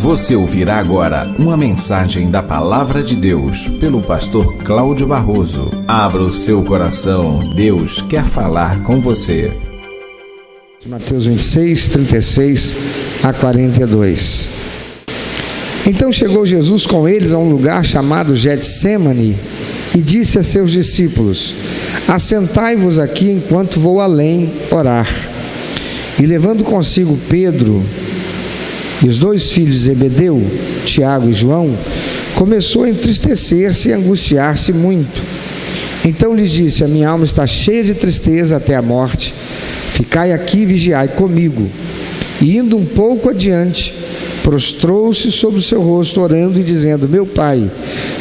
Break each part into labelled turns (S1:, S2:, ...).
S1: Você ouvirá agora uma mensagem da Palavra de Deus pelo pastor Cláudio Barroso. Abra o seu coração, Deus quer falar com você.
S2: Mateus 26, 36 a 42. Então chegou Jesus com eles a um lugar chamado Getsêmani e disse a seus discípulos: assentai-vos aqui enquanto vou além orar. E levando consigo Pedro e os dois filhos de Zebedeu, Tiago e João, começou a entristecer-se e angustiar-se muito. Então lhes disse: a minha alma está cheia de tristeza até a morte. Ficai aqui e vigiai comigo. E indo um pouco adiante, prostrou-se sobre o seu rosto, orando e dizendo: meu Pai,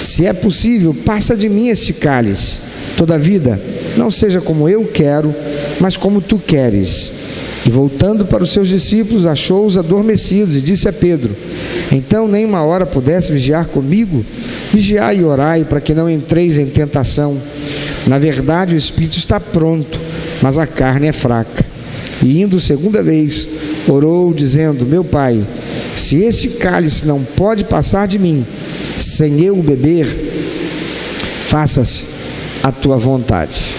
S2: se é possível, passa de mim este cálice. Todavia, não seja como eu quero, mas como tu queres. E voltando para os seus discípulos, achou-os adormecidos e disse a Pedro: então nem uma hora pudesse vigiar comigo? Vigiai e orai, para que não entreis em tentação. Na verdade, o espírito está pronto, mas a carne é fraca. E indo segunda vez, orou dizendo: meu Pai, se este cálice não pode passar de mim, sem eu o beber, faça-se a tua vontade.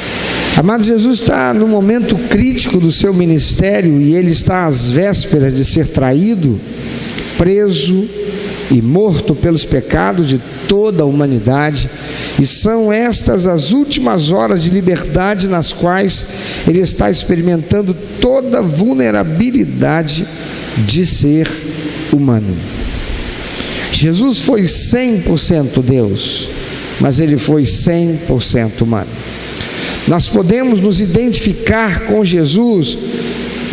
S2: Amado, Jesus está no momento crítico do seu ministério e ele está às vésperas de ser traído, preso e morto pelos pecados de toda a humanidade, e são estas as últimas horas de liberdade nas quais ele está experimentando toda a vulnerabilidade de ser humano. Jesus foi 100% Deus, mas ele foi 100% humano. Nós podemos nos identificar com Jesus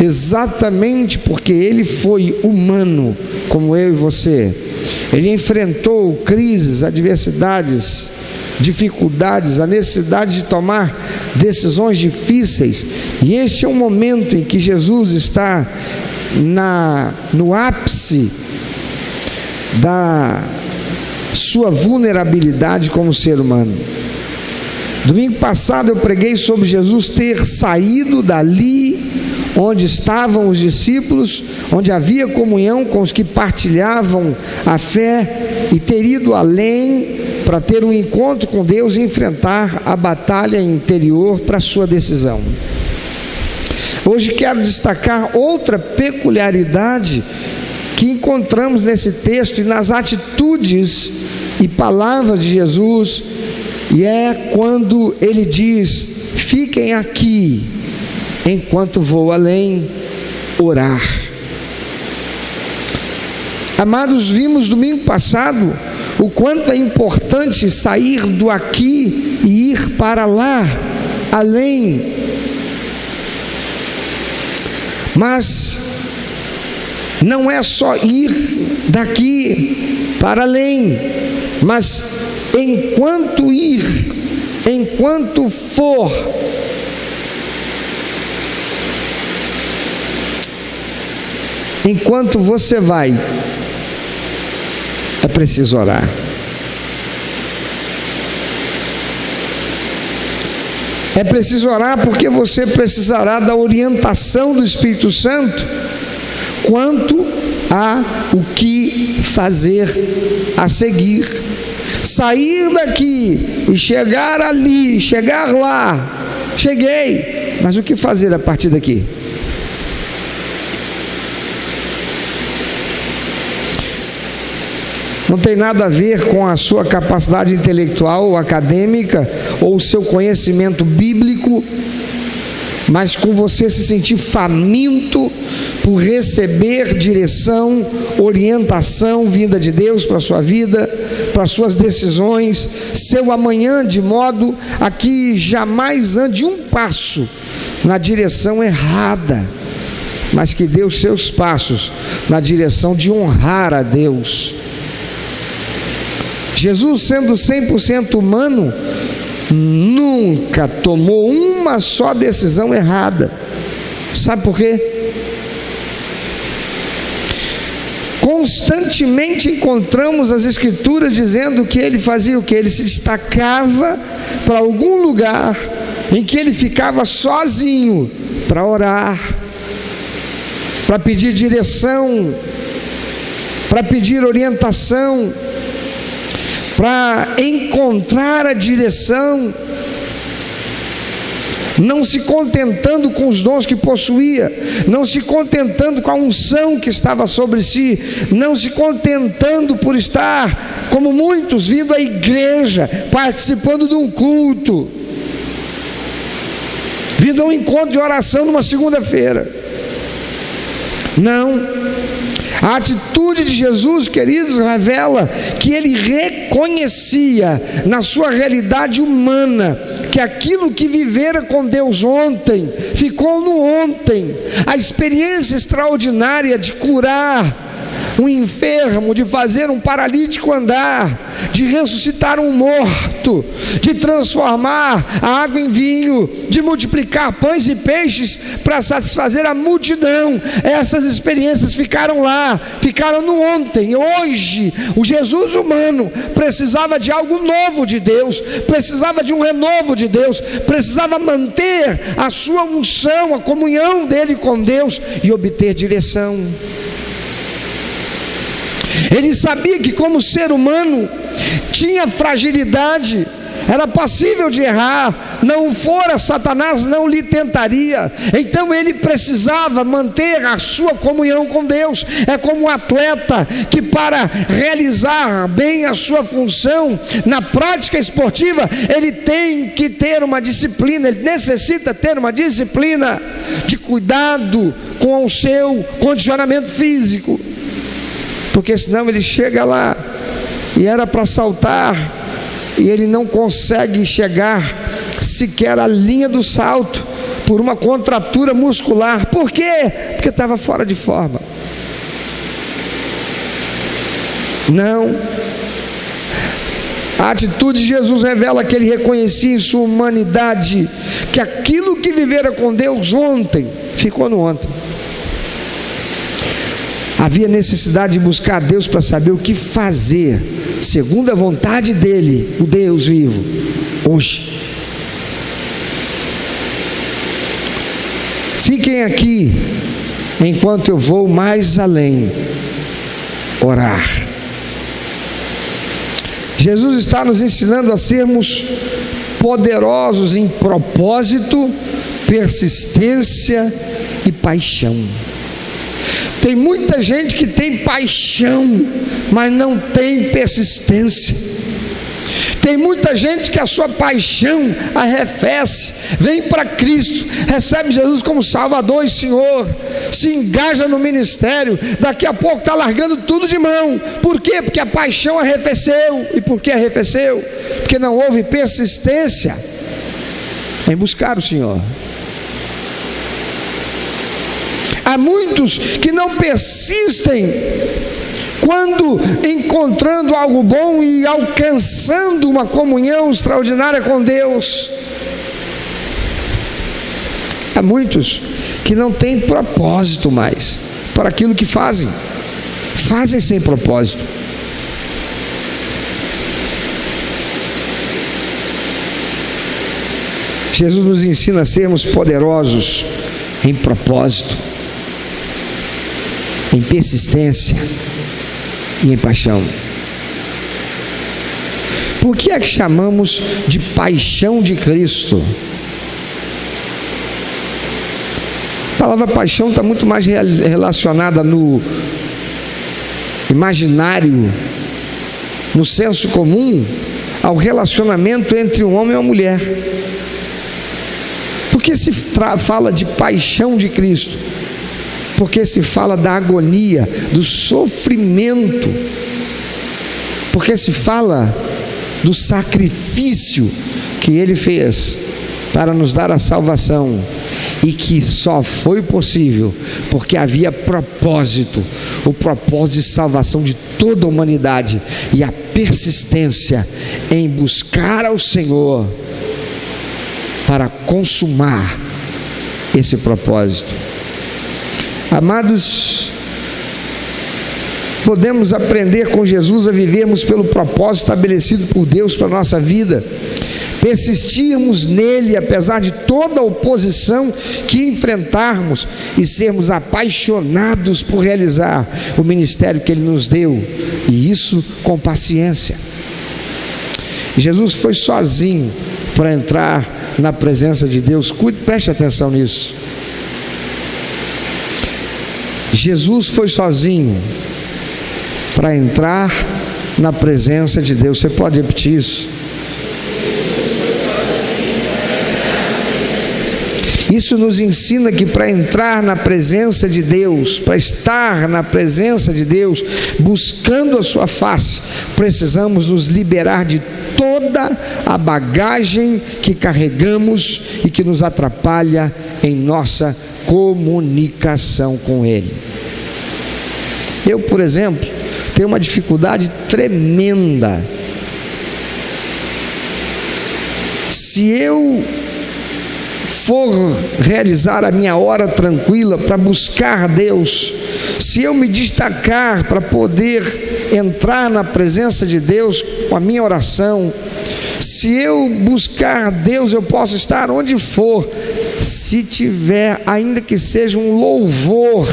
S2: exatamente porque ele foi humano, como eu e você. Ele enfrentou crises, adversidades, dificuldades, a necessidade de tomar decisões difíceis, e este é um momento em que Jesus está no ápice da sua vulnerabilidade como ser humano. Domingo passado eu preguei sobre Jesus ter saído dali onde estavam os discípulos, onde havia comunhão com os que partilhavam a fé, e ter ido além para ter um encontro com Deus e enfrentar a batalha interior para a sua decisão. Hoje quero destacar outra peculiaridade que encontramos nesse texto e nas atitudes e palavras de Jesus, e é quando ele diz: fiquem aqui enquanto vou além orar. Amados, vimos domingo passado o quanto é importante sair do aqui e ir para lá, além. Mas não é só ir daqui para além, mas enquanto ir, enquanto for, enquanto você vai, é preciso orar. É preciso orar porque você precisará da orientação do Espírito Santo quanto a o que fazer a seguir. Sair daqui e chegar ali, chegar lá, cheguei, mas o que fazer a partir daqui? Não tem nada a ver com a sua capacidade intelectual ou acadêmica ou o seu conhecimento bíblico, mas com você se sentir faminto por receber direção, orientação vinda de Deus para a sua vida, para as suas decisões, seu amanhã, de modo a que jamais ande um passo na direção errada, mas que dê os seus passos na direção de honrar a Deus. Jesus, sendo 100% humano, nunca tomou uma só decisão errada. Sabe por quê? Constantemente encontramos as Escrituras dizendo que ele fazia o que? Ele se destacava para algum lugar em que ele ficava sozinho para orar, para pedir direção, para pedir orientação, para encontrar a direção, não se contentando com os dons que possuía, não se contentando com a unção que estava sobre si, não se contentando por estar, como muitos, vindo à igreja, participando de um culto, vindo a um encontro de oração numa segunda-feira. Não. A atitude de Jesus, queridos, revela que ele reconhecia na sua realidade humana que aquilo que vivera com Deus ontem ficou no ontem. A experiência extraordinária de curar um enfermo, de fazer um paralítico andar, de ressuscitar um morto, de transformar a água em vinho, de multiplicar pães e peixes para satisfazer a multidão. Essas experiências ficaram lá, ficaram no ontem. Hoje, o Jesus humano precisava de algo novo de Deus, precisava de um renovo de Deus, precisava manter a sua unção, a comunhão dele com Deus e obter direção. Ele sabia que, como ser humano, tinha fragilidade, era passível de errar. Não fora Satanás, não lhe tentaria. Então ele precisava manter a sua comunhão com Deus. É como um atleta que, para realizar bem a sua função na prática esportiva, ele tem que ter uma disciplina, ele necessita ter uma disciplina de cuidado com o seu condicionamento físico, porque senão ele chega lá e era para saltar e ele não consegue chegar sequer à linha do salto por uma contratura muscular. Por quê? Porque estava fora de forma. Não. A atitude de Jesus revela que ele reconhecia em sua humanidade que aquilo que vivera com Deus ontem ficou no ontem. Havia necessidade de buscar a Deus para saber o que fazer, segundo a vontade dele, o Deus vivo, hoje. Fiquem aqui, enquanto eu vou mais além, orar. Jesus está nos ensinando a sermos poderosos em propósito, persistência e paixão. Tem muita gente que tem paixão, mas não tem persistência. Tem muita gente que a sua paixão arrefece, vem para Cristo, recebe Jesus como Salvador e Senhor, se engaja no ministério, daqui a pouco está largando tudo de mão. Por quê? Porque a paixão arrefeceu. E por que arrefeceu? Porque não houve persistência em buscar o Senhor. Há muitos que não persistem quando encontrando algo bom e alcançando uma comunhão extraordinária com Deus. Há muitos que não têm propósito mais para aquilo que fazem, fazem sem propósito. Jesus nos ensina a sermos poderosos em propósito, em persistência e em paixão. Por que é que chamamos de paixão de Cristo? A palavra paixão está muito mais relacionada no imaginário, no senso comum, ao relacionamento entre um homem e uma mulher. Por que se fala de paixão de Cristo? Porque se fala da agonia, do sofrimento, porque se fala do sacrifício que ele fez para nos dar a salvação, e que só foi possível porque havia propósito, o propósito de salvação de toda a humanidade e a persistência em buscar ao Senhor para consumar esse propósito. Amados, podemos aprender com Jesus a vivermos pelo propósito estabelecido por Deus para a nossa vida, persistirmos nele apesar de toda a oposição que enfrentarmos e sermos apaixonados por realizar o ministério que ele nos deu, e isso com paciência. Jesus foi sozinho para entrar na presença de Deus. Preste atenção nisso. Jesus foi sozinho para entrar na presença de Deus. Você pode repetir isso? Isso nos ensina que para entrar na presença de Deus, para estar na presença de Deus, buscando a sua face, precisamos nos liberar de toda a bagagem que carregamos e que nos atrapalha em nossa comunicação com Ele. Eu, por exemplo, tenho uma dificuldade tremenda. Se eu for realizar a minha hora tranquila para buscar Deus, se eu me destacar para poder entrar na presença de Deus com a minha oração, se eu buscar Deus, eu posso estar onde for, se tiver, ainda que seja um louvor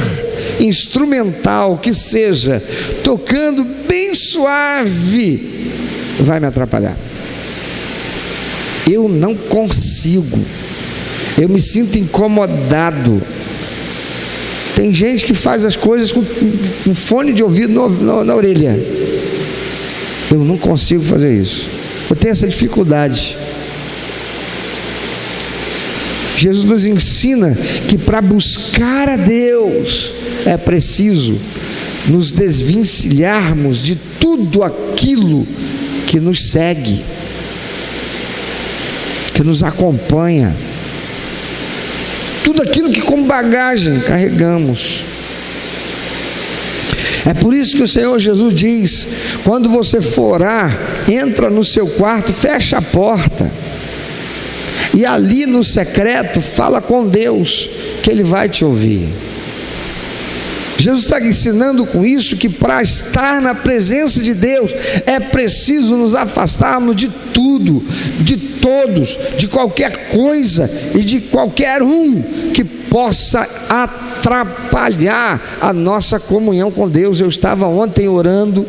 S2: instrumental, que seja tocando bem suave, vai me atrapalhar. Eu não consigo. Eu me sinto incomodado. Tem gente que faz as coisas com fone de ouvido na orelha. Eu não consigo fazer isso. Eu tenho essa dificuldade. Jesus nos ensina que para buscar a Deus é preciso nos desvencilharmos de tudo aquilo que nos segue, que nos acompanha, tudo aquilo que como bagagem carregamos. É por isso que o Senhor Jesus diz: quando você for orar, entra no seu quarto, fecha a porta, e ali no secreto fala com Deus, que Ele vai te ouvir. Jesus está ensinando com isso que para estar na presença de Deus é preciso nos afastarmos de tudo, de todos, de qualquer coisa e de qualquer um que possa atrapalhar a nossa comunhão com Deus. Eu estava ontem orando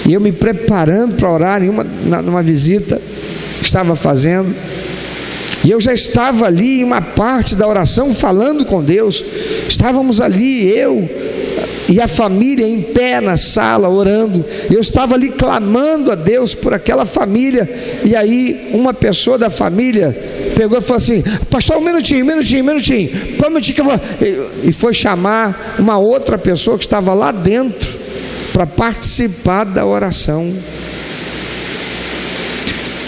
S2: e eu me preparando para orar numa visita que estava fazendo, e eu já estava ali em uma parte da oração falando com Deus. Estávamos ali, eu e a família em pé na sala orando. Eu estava ali clamando a Deus por aquela família. E aí uma pessoa da família pegou e falou assim: pastor, um minutinho que eu vou... E foi chamar uma outra pessoa que estava lá dentro para participar da oração,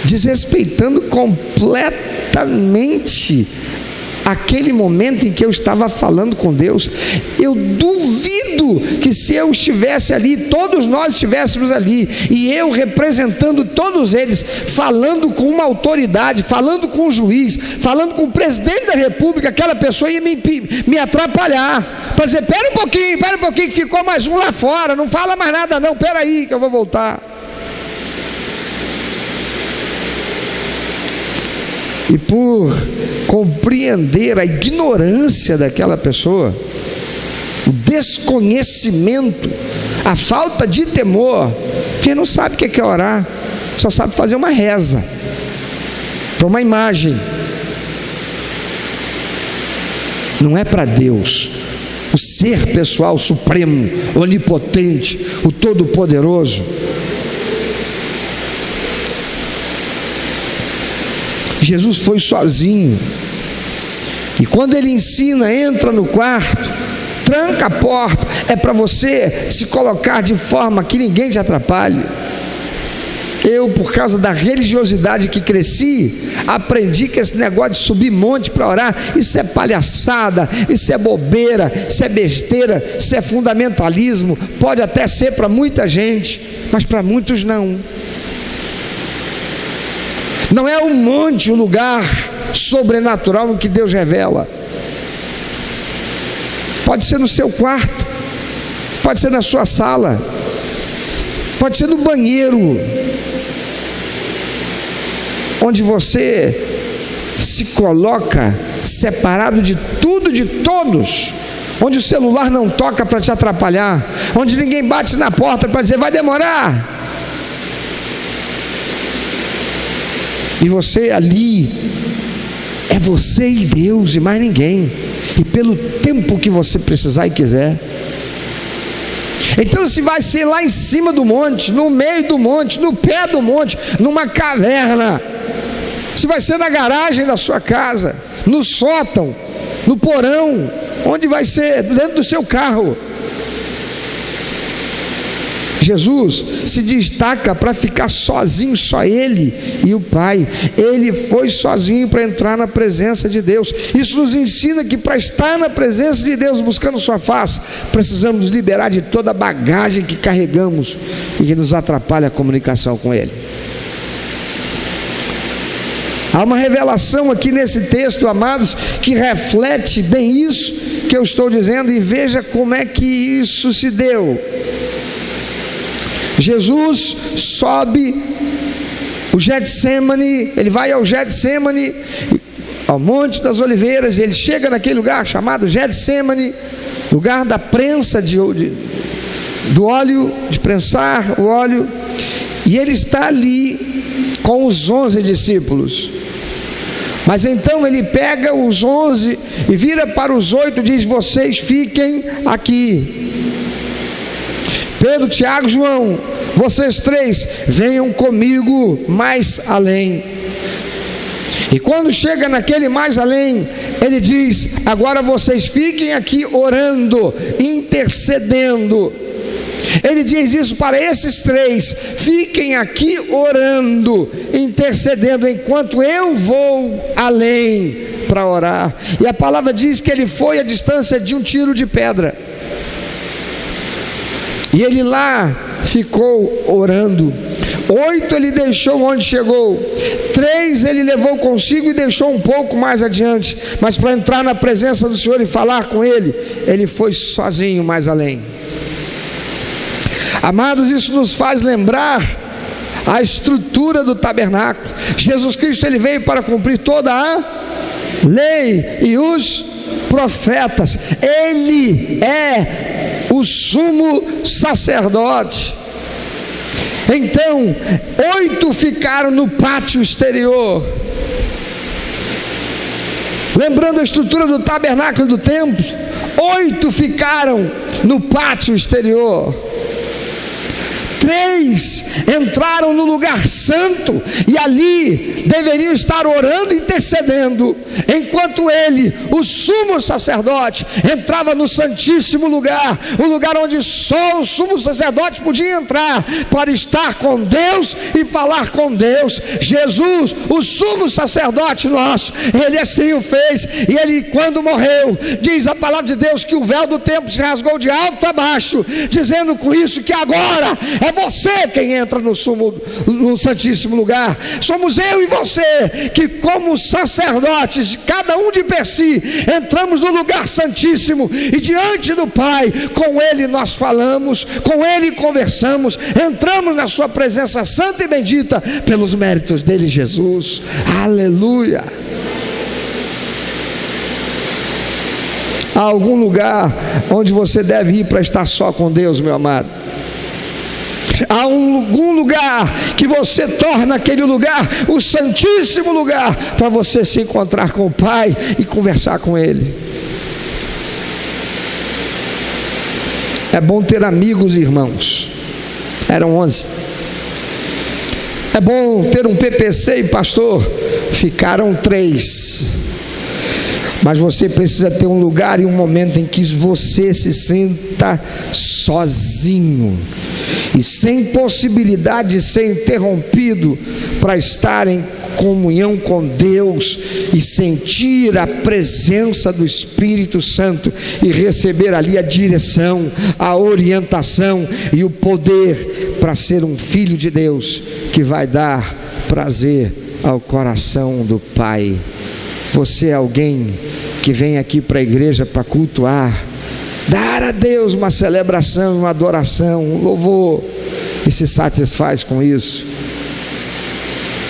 S2: desrespeitando completamente aquele momento em que eu estava falando com Deus. Eu duvido que se eu estivesse ali, todos nós estivéssemos ali, e eu representando todos eles, falando com uma autoridade, falando com o juiz, falando com o presidente da república, aquela pessoa ia me atrapalhar, para dizer: pera um pouquinho, que ficou mais um lá fora, não fala mais nada não, pera aí que eu vou voltar. E por compreender a ignorância daquela pessoa, o desconhecimento, a falta de temor, porque não sabe o que é orar, só sabe fazer uma reza para uma imagem, não é para Deus, o ser pessoal supremo, onipotente, o todo-poderoso. Jesus foi sozinho, e quando Ele ensina, entra no quarto, tranca a porta, é para você se colocar de forma que ninguém te atrapalhe. Eu, por causa da religiosidade que cresci, aprendi que esse negócio de subir monte para orar, isso é palhaçada, isso é bobeira, isso é besteira, isso é fundamentalismo. Pode até ser para muita gente, mas para muitos não. Não é o monte o lugar sobrenatural no que Deus revela. Pode ser no seu quarto, pode ser na sua sala, pode ser no banheiro. onde você se coloca separado de tudo, de todos, onde o celular não toca para te atrapalhar, onde ninguém bate na porta para dizer vai demorar, e você ali é você e Deus e mais ninguém, e pelo tempo que você precisar e quiser. Então se vai ser lá em cima do monte, no meio do monte, no pé do monte, numa caverna, se vai ser na garagem da sua casa, no sótão, no porão, onde vai ser? Dentro do seu carro. Jesus se destaca para ficar sozinho, só Ele e o Pai. Ele foi sozinho para entrar na presença de Deus. Isso nos ensina que para estar na presença de Deus, buscando sua face, precisamos nos liberar de toda a bagagem que carregamos e que nos atrapalha a comunicação com Ele. Há uma revelação aqui nesse texto, amados, que reflete bem isso que eu estou dizendo, e veja como é que isso se deu. Jesus sobe o Getsemane, ele vai ao Getsemane, ao Monte das Oliveiras, e ele chega naquele lugar chamado Getsemane, lugar da prensa do óleo, de prensar o óleo, e ele está ali com os 11 discípulos. Mas então ele pega os 11 e vira para os 8 e diz: vocês fiquem aqui. Pedro, Tiago, João, vocês 3 venham comigo mais além. E quando chega naquele mais além, ele diz: agora vocês fiquem aqui orando, intercedendo. Ele diz isso para esses 3: fiquem aqui orando, intercedendo, enquanto eu vou além para orar. E a palavra diz que ele foi à distância de um tiro de pedra, e ele lá ficou orando. 8 ele deixou onde chegou, 3 ele levou consigo e deixou um pouco mais adiante, mas para entrar na presença do Senhor e falar com Ele, ele foi sozinho mais além. Amados, isso nos faz lembrar a estrutura do tabernáculo. Jesus Cristo, ele veio para cumprir toda a lei e os profetas. Ele é o sumo sacerdote. Então 8 ficaram no pátio exterior, lembrando a estrutura do tabernáculo do templo. 8 ficaram no pátio exterior, 3 entraram no lugar santo, e ali deveriam estar orando e intercedendo, enquanto ele, o sumo sacerdote, entrava no santíssimo lugar, o lugar onde só o sumo sacerdote podia entrar para estar com Deus e falar com Deus. Jesus, o sumo sacerdote nosso, ele assim o fez, e ele, quando morreu, diz a palavra de Deus que o véu do templo se rasgou de alto a baixo, dizendo com isso que agora é você quem entra no santíssimo lugar. Somos eu e você que, como sacerdotes, cada um de per si, entramos no lugar santíssimo, e diante do Pai, com Ele nós falamos, com Ele conversamos, entramos na sua presença santa e bendita pelos méritos dele, Jesus. Aleluia. Há algum lugar onde você deve ir para estar só com Deus, meu amado? Há algum lugar que você torna aquele lugar o santíssimo lugar para você se encontrar com o Pai e conversar com Ele. É bom ter amigos, irmãos. Eram 11. É bom ter um PPC e pastor. Ficaram 3. Mas você precisa ter um lugar e um momento em que você se sinta sozinho e sem possibilidade de ser interrompido, para estar em comunhão com Deus e sentir a presença do Espírito Santo e receber ali a direção, a orientação e o poder para ser um filho de Deus que vai dar prazer ao coração do Pai. Você é alguém que vem aqui para a igreja para cultuar, dar a Deus uma celebração, uma adoração, um louvor, e se satisfaz com isso?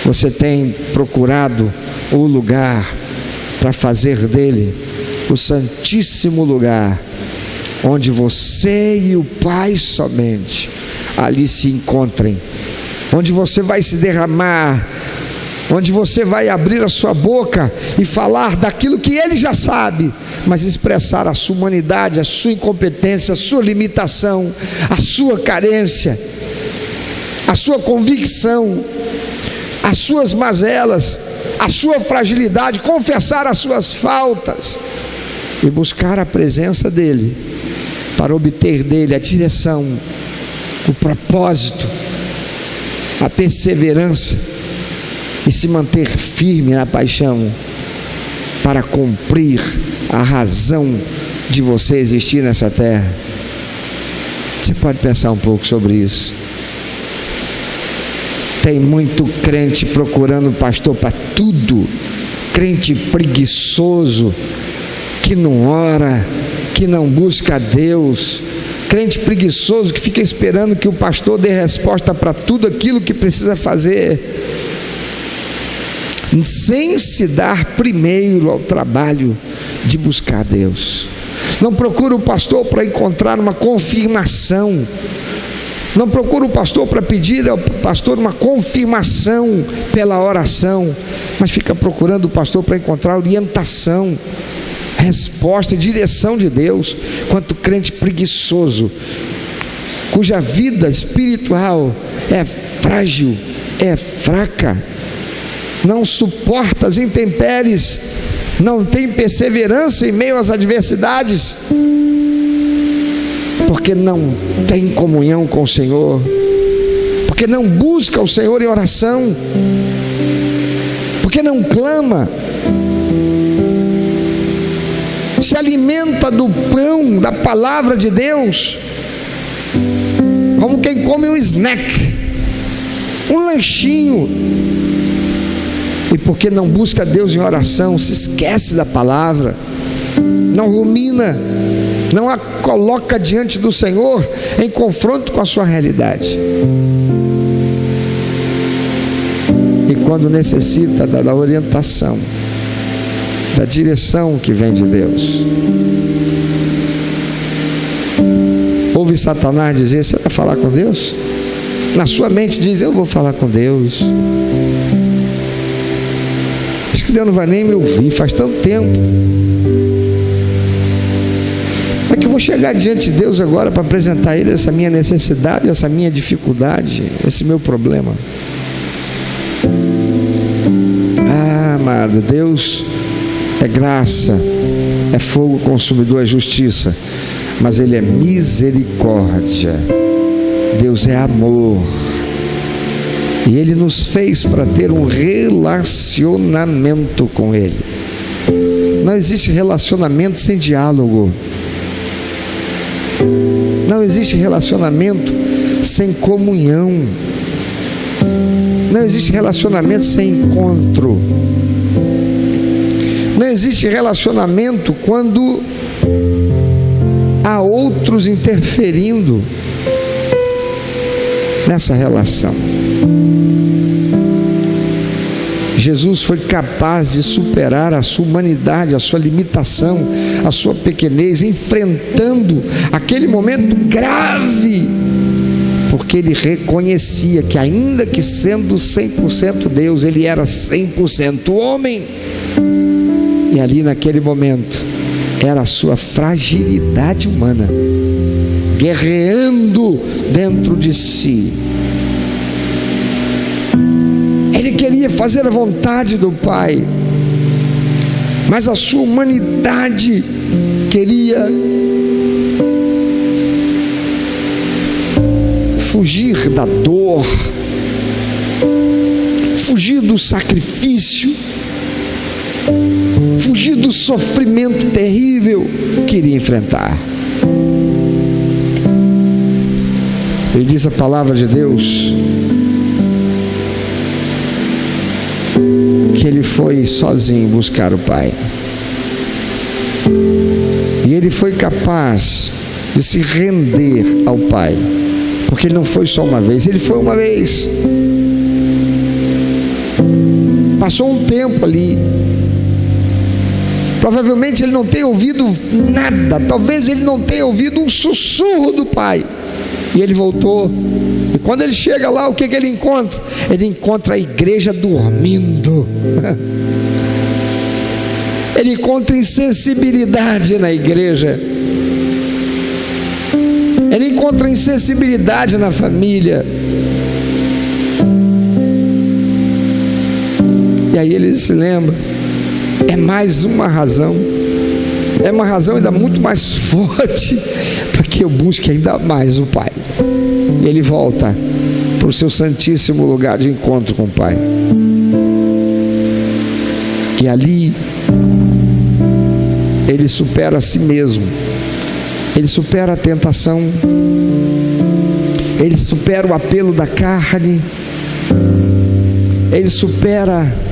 S2: Você tem procurado o lugar para fazer dele o santíssimo lugar, onde você e o Pai somente ali se encontrem, onde você vai se derramar, onde você vai abrir a sua boca e falar daquilo que ele já sabe, mas expressar a sua humanidade, a sua incompetência, a sua limitação, a sua carência, a sua convicção, as suas mazelas, a sua fragilidade, confessar as suas faltas e buscar a presença dele para obter dele a direção, o propósito, a perseverança e se manter firme na paixão para cumprir a razão de você existir nessa terra. Você pode pensar um pouco sobre isso. Tem muito crente procurando pastor para tudo, crente preguiçoso, que não ora, que não busca a Deus, crente preguiçoso que fica esperando que o pastor dê resposta para tudo aquilo que precisa fazer, sem se dar primeiro ao trabalho de buscar a Deus. Não procura o pastor para encontrar uma confirmação, não procura o pastor para pedir ao pastor uma confirmação pela oração, mas fica procurando o pastor para encontrar orientação, resposta e direção de Deus. Quanto crente preguiçoso, cuja vida espiritual é frágil, é fraca, não suporta as intempéries, não tem perseverança em meio às adversidades, porque não tem comunhão com o Senhor, porque não busca o Senhor em oração, porque não clama, se alimenta do pão, da palavra de Deus, como quem come um snack, um lanchinho, e porque não busca Deus em oração, se esquece da palavra, não rumina, não a coloca diante do Senhor em confronto com a sua realidade, e quando necessita da orientação, da direção que vem de Deus, ouve Satanás dizer: você vai falar com Deus? Na sua mente diz: eu vou falar com Deus, acho que Deus não vai nem me ouvir, faz tanto tempo. É que eu vou chegar diante de Deus agora para apresentar a Ele essa minha necessidade, essa minha dificuldade, esse meu problema. Ah, amado, Deus é graça, é fogo consumidor, é justiça, mas Ele é misericórdia. Deus é amor, e Ele nos fez para ter um relacionamento com Ele. Não existe relacionamento sem diálogo, não existe relacionamento sem comunhão, não existe relacionamento sem encontro, não existe relacionamento quando há outros interferindo nessa relação. Jesus foi capaz de superar a sua humanidade, a sua limitação, a sua pequenez, enfrentando aquele momento grave, porque Ele reconhecia que, ainda que sendo 100% Deus, Ele era 100% homem, e ali naquele momento era a sua fragilidade humana guerreando dentro de si. Ele queria fazer a vontade do Pai, mas a sua humanidade queria fugir da dor, fugir do sacrifício, fugir do sofrimento terrível que iria enfrentar. Ele diz a palavra de Deus que Ele foi sozinho buscar o Pai, e Ele foi capaz de se render ao Pai, porque Ele não foi só uma vez, Ele foi uma vez, Passou um tempo ali. Provavelmente ele não tenha ouvido nada. Talvez ele não tenha ouvido um sussurro do pai. E ele voltou. E quando ele chega lá, o que ele encontra? Ele encontra a igreja dormindo. Ele encontra insensibilidade na igreja. Ele encontra insensibilidade na família. E aí ele se lembra. É mais uma razão. É uma razão ainda muito mais forte para que eu busque ainda mais o Pai. E ele volta para o seu santíssimo lugar de encontro com o Pai. E ali ele supera a si mesmo. Ele supera a tentação. Ele supera o apelo da carne. Ele supera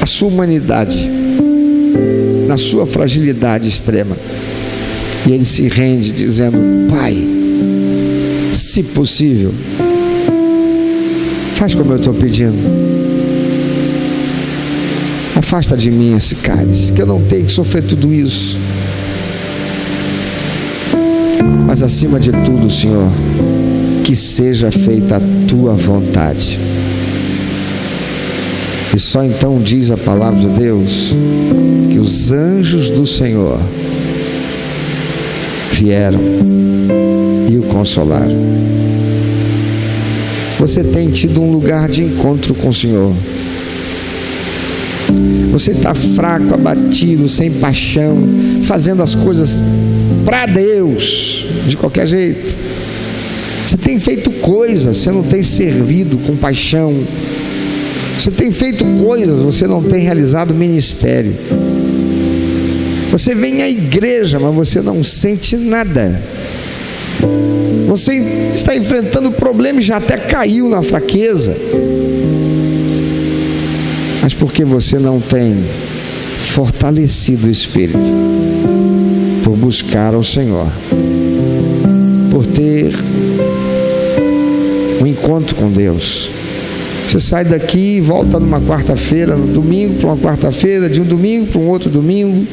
S2: a sua humanidade na sua fragilidade extrema. E ele se rende dizendo: Pai, se possível, faz como eu estou pedindo. Afasta de mim esse cálice, que eu não tenho que sofrer tudo isso. Mas acima de tudo, Senhor, que seja feita a tua vontade. E só então diz a palavra de Deus que os anjos do Senhor vieram e o consolaram. Você tem tido um lugar de encontro com o Senhor. Você está fraco, abatido, sem paixão, fazendo as coisas para Deus, de qualquer jeito. Você tem feito coisas, você não tem servido com paixão. Você tem feito coisas, você não tem realizado ministério. Você vem à igreja, mas você não sente nada. Você está enfrentando problemas e já até caiu na fraqueza. Mas porque você não tem fortalecido o espírito por buscar ao Senhor, por ter um encontro com Deus. Você sai daqui e volta numa quarta-feira, no domingo para uma quarta-feira, de um domingo para um outro domingo,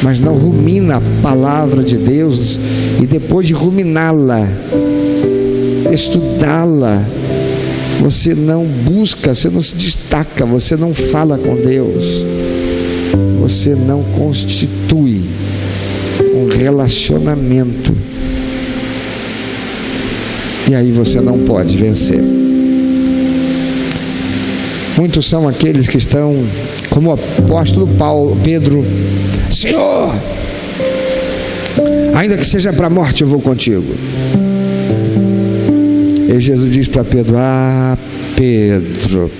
S2: mas não rumina a palavra de Deus, e depois de ruminá-la, estudá-la, você não busca, você não se destaca, você não fala com Deus, você não constitui um relacionamento, e aí você não pode vencer. Muitos são aqueles que estão como o apóstolo Pedro: Senhor, ainda que seja para a morte, eu vou contigo. E Jesus diz para Pedro: ah, Pedro,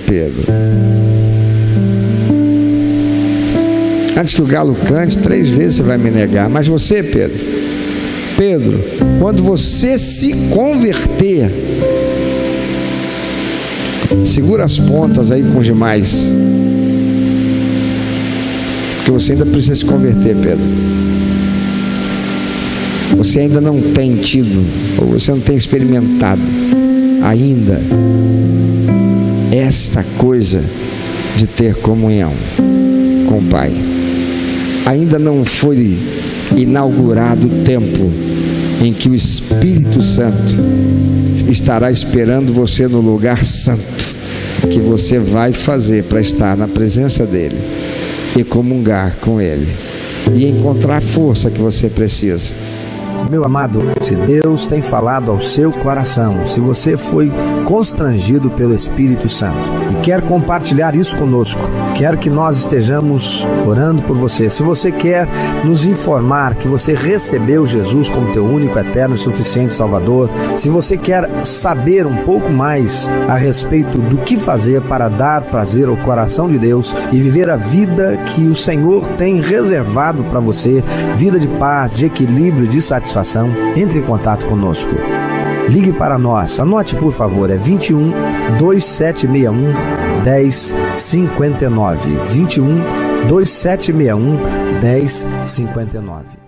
S2: antes que o galo cante 3 vezes você vai me negar. Mas você, Pedro, quando você se converter, segura as pontas aí com os demais, porque você ainda precisa se converter, Pedro. Você ainda não tem tido, ou você não tem experimentado ainda esta coisa de ter comunhão com o Pai. Ainda não foi inaugurado o tempo em que o Espírito Santo estará esperando você no lugar santo que você vai fazer para estar na presença dele e comungar com ele e encontrar a força que você precisa.
S3: Meu amado, se Deus tem falado ao seu coração, se você foi constrangido pelo Espírito Santo e quer compartilhar isso conosco, quer que nós estejamos orando por você, se você quer nos informar que você recebeu Jesus como teu único, eterno e suficiente Salvador, se você quer saber um pouco mais a respeito do que fazer para dar prazer ao coração de Deus e viver a vida que o Senhor tem reservado para você, vida de paz, de equilíbrio, de satisfação, entre em contato conosco. Ligue para nós, anote por favor, é 21 2761 1059, 21 2761 1059.